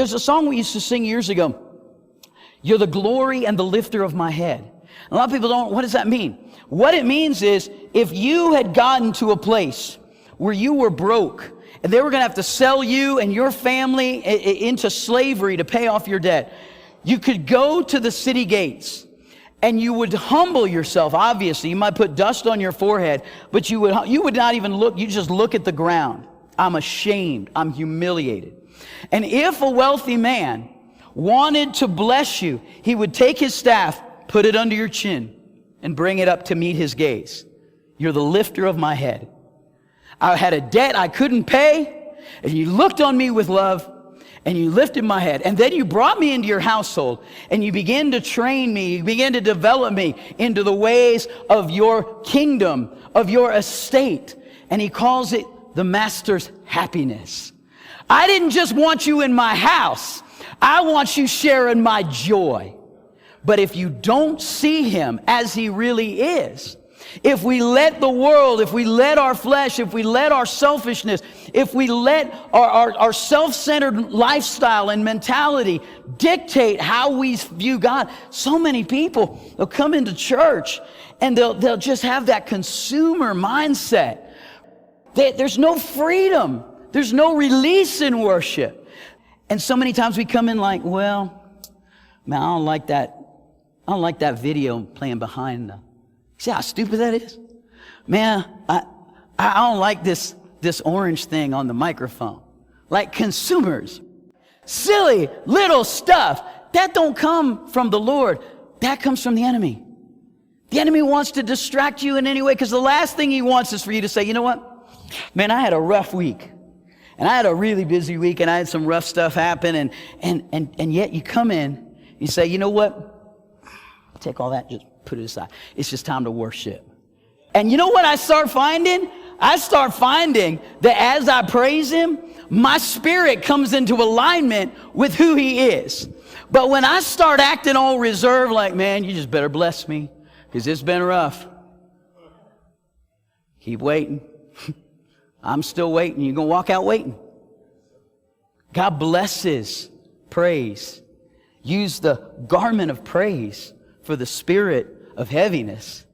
There's a song we used to sing years ago. You're the glory and the lifter of my head. A lot of people don't, what does that mean? What it means is, if you had gotten to a place where you were broke, and they were going to have to sell you and your family into slavery to pay off your debt, you could go to the city gates and you would humble yourself. Obviously, you might put dust on your forehead, but you would not even look. You just look at the ground. I'm ashamed. I'm humiliated. And if a wealthy man wanted to bless you, he would take his staff, put it under your chin, and bring it up to meet his gaze. You're the lifter of my head. I had a debt I couldn't pay, and you looked on me with love, and you lifted my head. And then you brought me into your household, and you began to train me, you began to develop me into the ways of your kingdom, of your estate. And he calls it the master's happiness. I didn't just want you in my house. I want you sharing my joy. But if you don't see him as he really is, if we let the world, if we let our flesh, if we let our selfishness, if we let our self-centered lifestyle and mentality dictate how we view God, so many people, they'll come into church and they'll just have that consumer mindset. There's no freedom. There's no release in worship. And so many times we come in like, well, man, I don't like that video playing behind the. See how stupid that is? Man, I don't like this orange thing on the microphone. Like consumers. Silly little stuff. That don't come from the Lord. That comes from the enemy. The enemy wants to distract you in any way, because the last thing he wants is for you to say, you know what? Man, I had a rough week. And I had a really busy week, and I had some rough stuff happen, and yet you come in, you say, you know what? Take all that, just put it aside. It's just time to worship. And you know what I start finding? I start finding that as I praise him, my spirit comes into alignment with who he is. But when I start acting all reserved, like, man, you just better bless me, because it's been rough. Keep waiting. I'm still waiting. You're going to walk out waiting. God blesses praise. Use the garment of praise for the spirit of heaviness.